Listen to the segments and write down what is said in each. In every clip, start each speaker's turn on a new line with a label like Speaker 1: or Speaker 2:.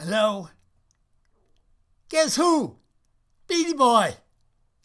Speaker 1: Hello? Guess who? Beady Boy.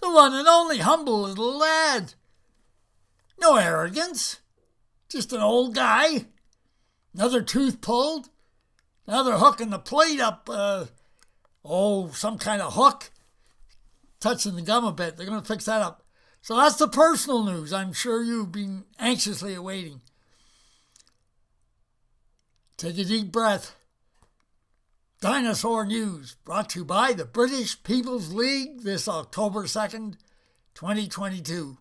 Speaker 1: The one and only humble little lad. No arrogance. Just an old guy. Another tooth pulled. Another hook in the plate up. Some kind of hook. Touching the gum a bit. They're going to fix that up. So that's the personal news I'm sure you've been anxiously awaiting. Take a deep breath. Dinosaur News, brought to you by the British People's League this October 2nd, 2022.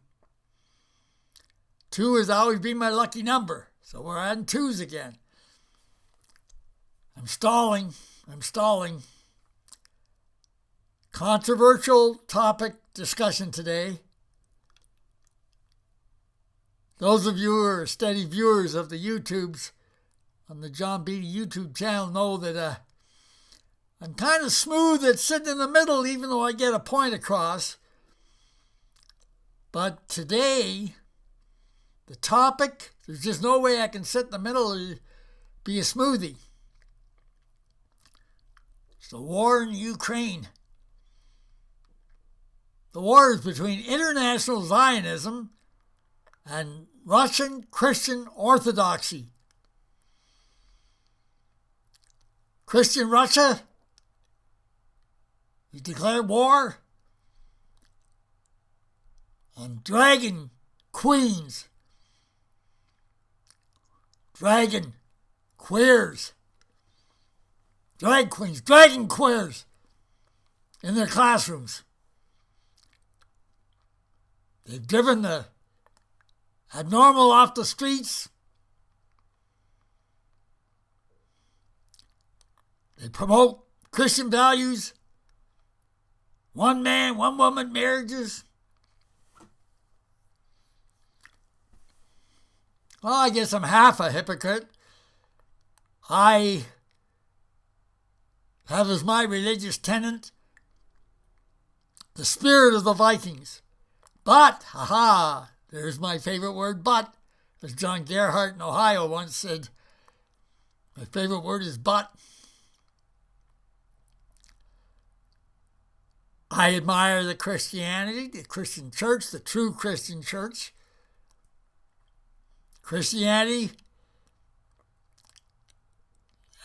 Speaker 1: 2 has always been my lucky number, so we're adding 2s again. I'm stalling. Controversial topic discussion today. Those of you who are steady viewers of the YouTubes on the John Beatty YouTube channel know that I'm kind of smooth at sitting in the middle, even though I get a point across. But today, the topic, there's just no way I can sit in the middle and be a smoothie. It's the war in Ukraine. The war is between international Zionism and Russian Christian Orthodoxy. Christian Russia has declared war on dragon queens, dragon queers, drag queens, dragon queers in their classrooms. They've driven the abnormal off the streets. They promote Christian values, one man, one woman marriages. Well, I guess I'm half a hypocrite. I have as my religious tenet the spirit of the Vikings. But, there's my favorite word, but, as John Gerhardt in Ohio once said, my favorite word is but. I admire the Christianity, the Christian church, the true Christian church. Christianity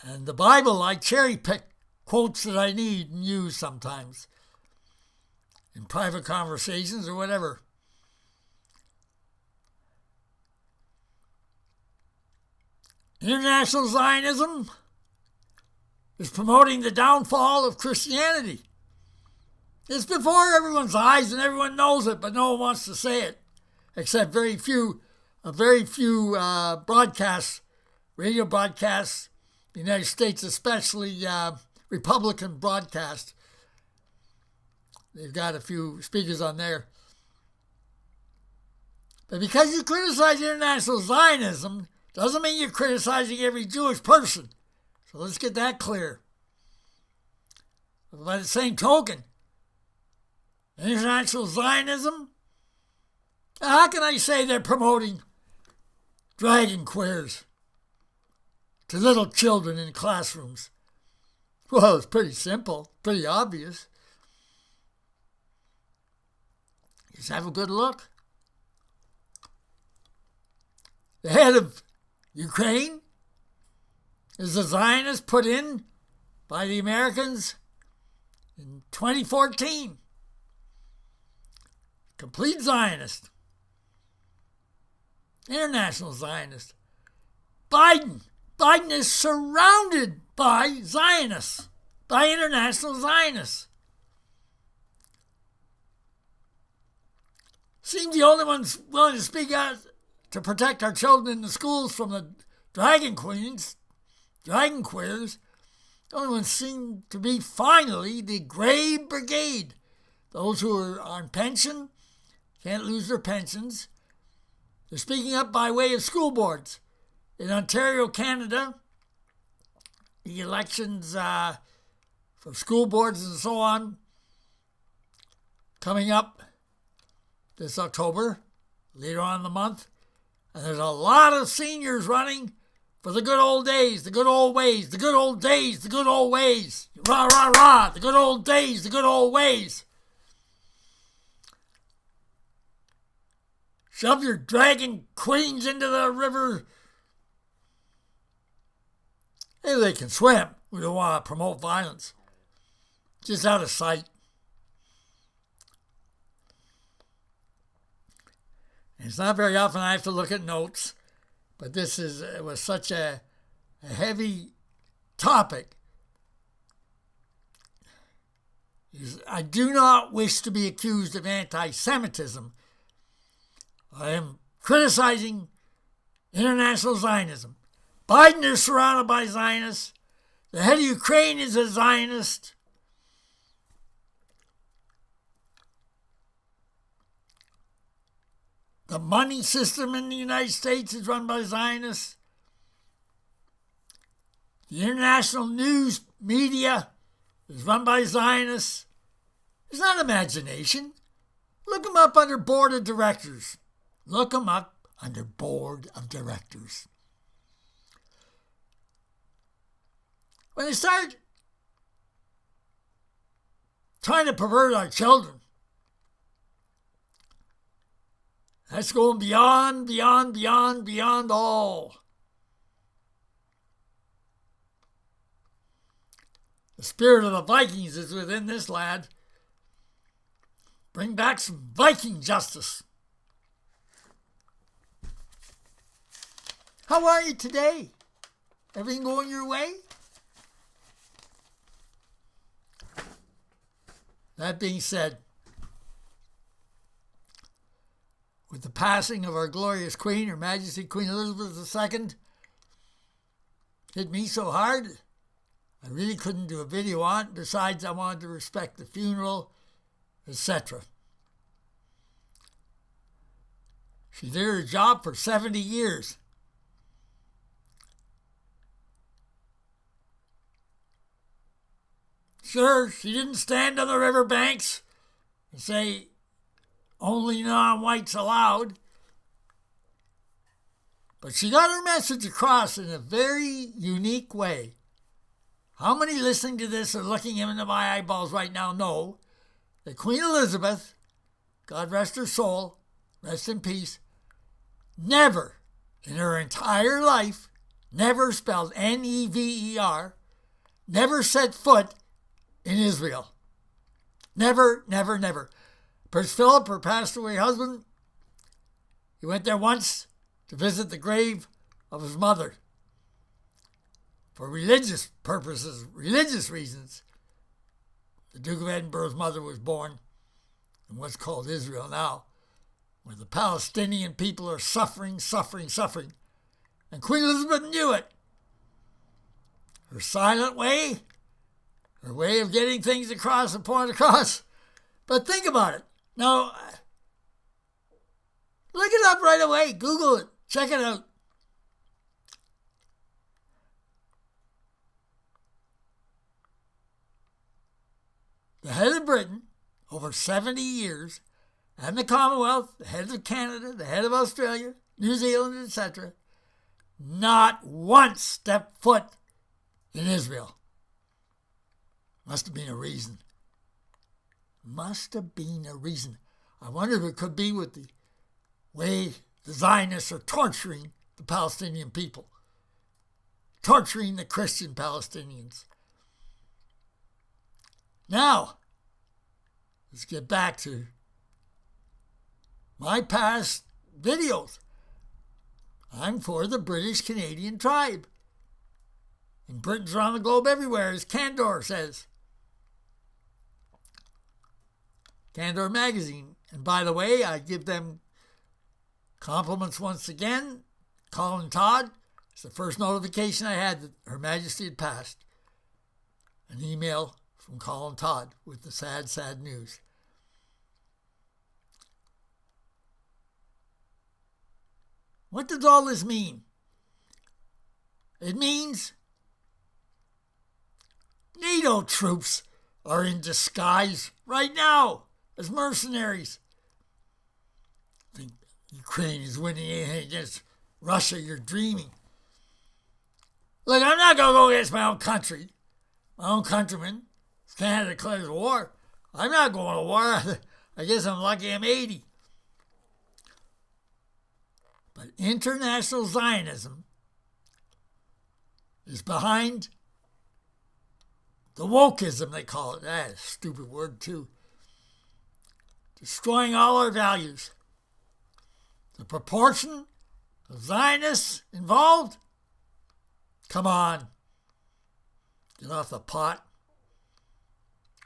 Speaker 1: and the Bible, I cherry pick quotes that I need and use sometimes in private conversations or whatever. International Zionism is promoting the downfall of Christianity. It's before everyone's eyes and everyone knows it, but no one wants to say it, except very few broadcasts, radio broadcasts, the United States, especially Republican broadcasts. They've got a few speakers on there. But because you criticize international Zionism, doesn't mean you're criticizing every Jewish person. So let's get that clear. But by the same token, international Zionism, how can I say they're promoting dragon queers to little children in classrooms? Well, it's pretty simple, pretty obvious. Just have a good look. The head of Ukraine is a Zionist put in by the Americans in 2014. Complete Zionist. International Zionist. Biden is surrounded by Zionists, by international Zionists. Seems the only ones willing to speak out to protect our children in the schools from the dragon queens, dragon queers. The only ones seem to be finally the Grey Brigade. Those who are on pension, can't lose their pensions. They're speaking up by way of school boards. In Ontario, Canada, the elections for school boards and so on coming up this October, later on in the month. And there's a lot of seniors running for the good old days, the good old ways, the good old days, the good old ways. Rah, rah, rah, the good old days, the good old ways. Shove your dragon queens into the river. Maybe they can swim. We don't want to promote violence. Just out of sight. And it's not very often I have to look at notes, but it was such a heavy topic. I do not wish to be accused of anti-Semitism. I am criticizing international Zionism. Biden is surrounded by Zionists. The head of Ukraine is a Zionist. The money system in the United States is run by Zionists. The international news media is run by Zionists. It's not imagination. Look them up under board of directors. Look them up under board of directors. When they start trying to pervert our children, that's going beyond all. The spirit of the Vikings is within this lad. Bring back some Viking justice. How are you today? Everything going your way? That being said, with the passing of our glorious Queen, Her Majesty Queen Elizabeth II, hit me so hard, I really couldn't do a video on it. Besides, I wanted to respect the funeral, etc. She did her job for 70 years. Sure, she didn't stand on the riverbanks and say, only non-whites allowed. But she got her message across in a very unique way. How many listening to this or looking into my eyeballs right now know that Queen Elizabeth, God rest her soul, rest in peace, never in her entire life, never spelled N-E-V-E-R, never set foot in Israel. Never, never, never. Prince Philip, her passed away husband, he went there once to visit the grave of his mother for religious purposes, religious reasons. The Duke of Edinburgh's mother was born in what's called Israel now, where the Palestinian people are suffering. And Queen Elizabeth knew it. Her silent way, her way of getting things across and point across. But think about it. Now, look it up right away. Google it. Check it out. The head of Britain, over 70 years, and the Commonwealth, the head of Canada, the head of Australia, New Zealand, etc., not once stepped foot in Israel. Must have been a reason. Must have been a reason. I wonder if it could be with the way the Zionists are torturing the Palestinian people, torturing the Christian Palestinians. Now, let's get back to my past videos. I'm for the British Canadian tribe. And Britons around the globe everywhere, as Candor says. Candor magazine. And by the way, I give them compliments once again. Colin Todd, it's the first notification I had that Her Majesty had passed. An email from Colin Todd with the sad news. What does all this mean? It means NATO troops are in disguise right now as mercenaries. I think Ukraine is winning against Russia. You're dreaming. Look, I'm not going to go against my own country, my own countrymen. Canada declares war. I'm not going to war. I guess I'm lucky I'm 80. But international Zionism is behind the wokeism, they call it. That's a stupid word, too. Destroying all our values. The proportion of Zionists involved? Come on. Get off the pot.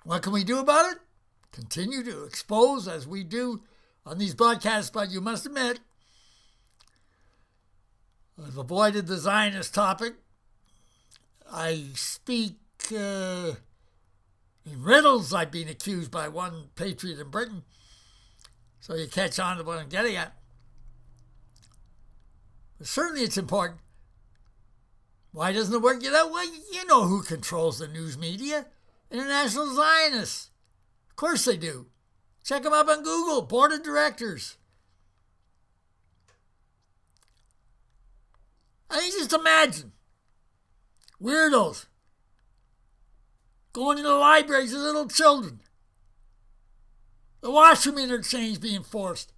Speaker 1: What can we do about it? Continue to expose, as we do on these broadcasts, but you must admit, I've avoided the Zionist topic. I speak in riddles. I've been accused by one patriot in Britain. So you catch on to what I'm getting at. But certainly it's important. Why doesn't it work? Well, you know who controls the news media. International Zionists. Of course they do. Check them up on Google. Board of Directors. I mean, just imagine. Weirdos. Going into the libraries as little children. The washroom interchange being forced.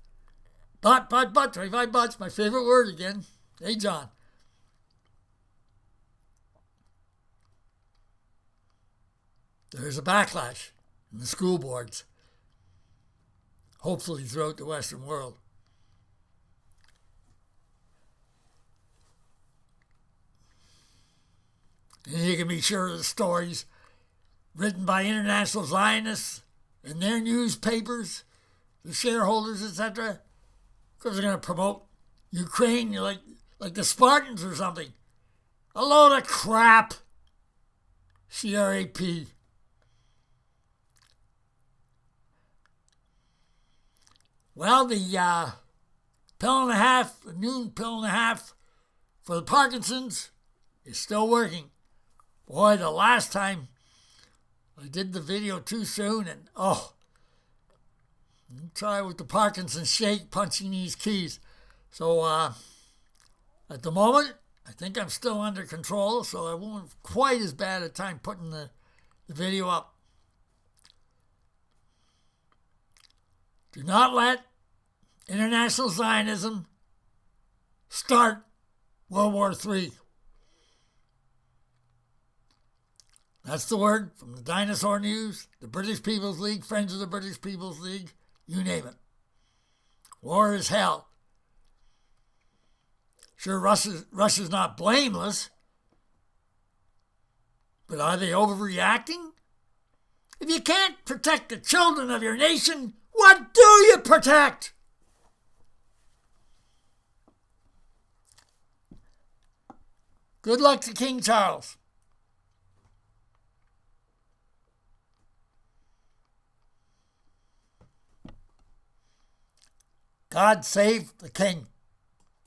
Speaker 1: But, 25 bucks, my favorite word again. Hey, John. There's a backlash in the school boards, hopefully throughout the Western world. And you can be sure of the stories written by international Zionists in their newspapers, the shareholders, etc., because they're going to promote Ukraine like the Spartans or something. A load of crap. CRAP. Well, the pill and a half, the noon pill and a half for the Parkinson's is still working. Boy, the last time I did the video too soon, and try with the Parkinson's shake, punching these keys. So at the moment, I think I'm still under control, so I won't have quite as bad a time putting the video up. Do not let international Zionism start World War III. That's the word from the Dinosaur News, the British People's League, Friends of the British People's League, you name it. War is hell. Sure, Russia's not blameless, but are they overreacting? If you can't protect the children of your nation, what do you protect? Good luck to King Charles. God save the King.